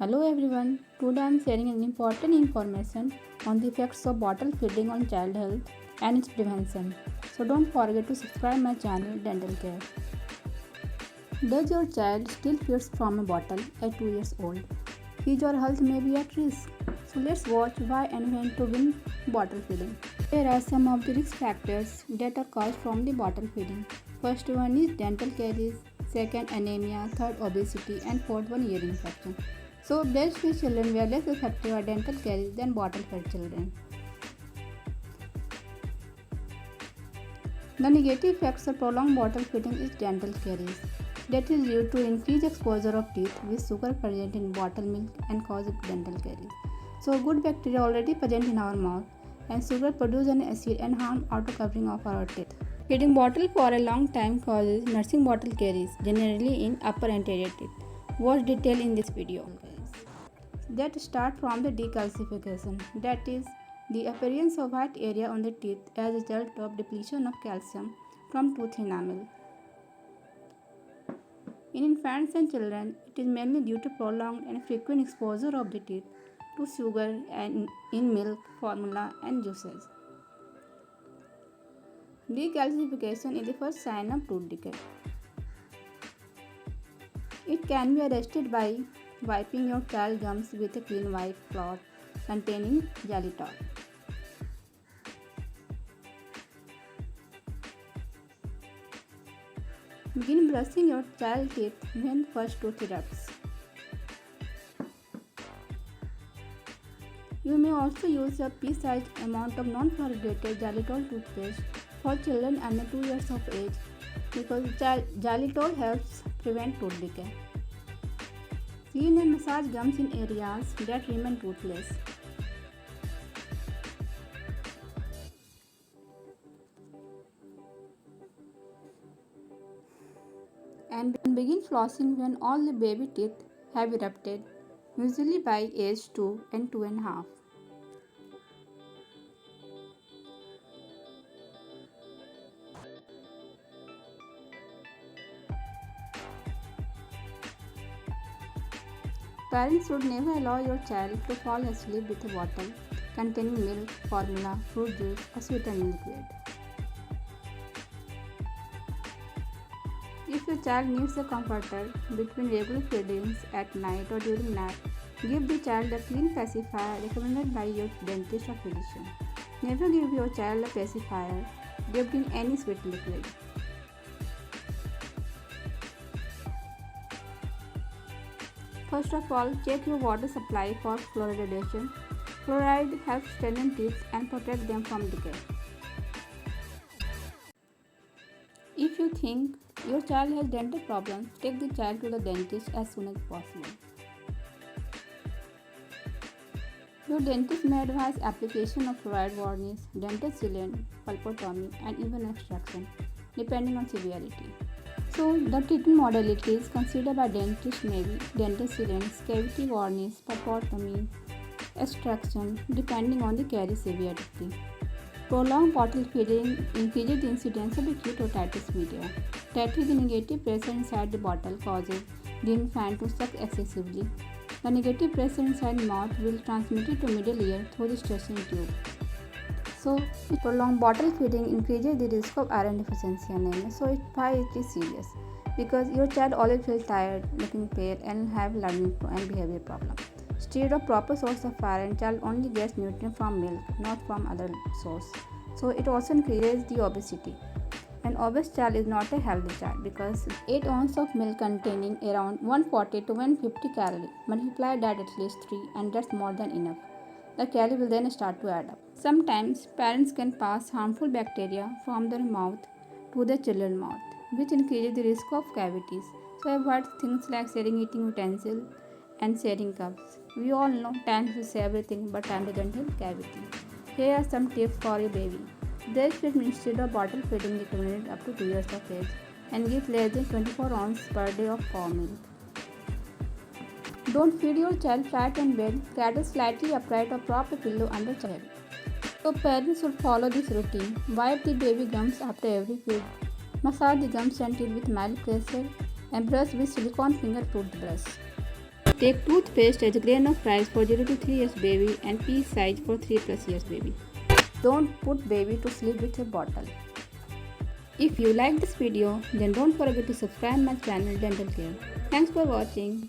Hello everyone. Today I am sharing an important information on the effects of bottle feeding on child health and its prevention. So don't forget to subscribe my channel Dental Care. Does your child still feeds from a bottle at 2 years old? His or health may be at risk. So let's watch why and when to begin bottle feeding. Here are some of the risk factors that are caused from the bottle feeding. First one is dental caries, second anemia, third obesity, and fourth one ear infection. So breastfeed children were less affected by dental caries than bottle-fed children. The negative effects of prolonged bottle feeding is dental caries. That is due to increased exposure of teeth with sugar present in bottle milk and causes dental caries. So good bacteria already present in our mouth and sugar produce an acid and harm outer covering of our teeth. Feeding bottle for a long time causes nursing bottle caries, generally in upper anterior teeth. Watch detail in this video. That start from the decalcification, that is, the appearance of white area on the teeth as a result of depletion of calcium from tooth enamel. In infants and children, it is mainly due to prolonged and frequent exposure of the teeth to sugar and in milk, formula, and juices. Decalcification is the first sign of tooth decay. It can be arrested by wiping your child gums with a clean white cloth containing xylitol. Begin brushing your child's teeth when first tooth erupts. You may also use a pea-sized amount of non-fluoridated xylitol toothpaste for children under 2 years of age because xylitol helps prevent tooth decay. Clean and massage gums in areas that remain toothless. And begin flossing when all the baby teeth have erupted, usually by age 2 and 2.5. Parents should never allow your child to fall asleep with a bottle containing milk, formula, fruit juice, or sweetened liquid. If your child needs a comforter between regular feedings at night or during nap, give the child a clean pacifier recommended by your dentist or physician. Never give your child a pacifier dipped in any sweet liquid. First of all, check your water supply for fluoridation. Fluoride helps strengthen teeth and protect them from decay. If you think your child has dental problems, take the child to the dentist as soon as possible. Your dentist may advise application of fluoride varnish, dental sealant, pulpotomy, and even extraction, depending on severity. So, the treatment modalities considered by dentists may be dental sealants, cavity varnish, pulpotomy, extraction, depending on the caries severity. Prolonged bottle feeding increases the incidence of acute otitis media. That is, the negative pressure inside the bottle causes the infant to suck excessively. The negative pressure inside mouth will transmit it to middle ear through the stretching tube. So, prolonged bottle feeding increases the risk of iron deficiency anemia. So, why it is serious? Because your child always feels tired, looking pale, and have learning and behavior problems. Instead of proper source of iron, child only gets nutrients from milk, not from other source. So, it also increases the obesity. An obese child is not a healthy child because 8 ounces of milk containing around 140 to 150 calories. Multiply that at least 3 and that's more than enough. The calories will then start to add up. Sometimes parents can pass harmful bacteria from their mouth to their children's mouth, which increases the risk of cavities. So avoid things like sharing eating utensils and sharing cups. We all know time will say everything, but time doesn't help cavity. Here are some tips for your baby. Breastfeed instead of bottle feeding recommended up to 2 years of age and give less than 24 ounces per day of cow milk. Don't feed your child flat on bed, cradle slightly upright or prop a pillow under child. So parents should follow this routine. Wipe the baby gums after every feed. Massage the gums until with mild pressure and brush with silicone finger toothbrush. Take toothpaste as a grain of rice for 0 to 3 years baby and pea size for 3+ years baby. Don't put baby to sleep with a bottle. If you like this video, then don't forget to subscribe my channel Dental Care. Thanks for watching.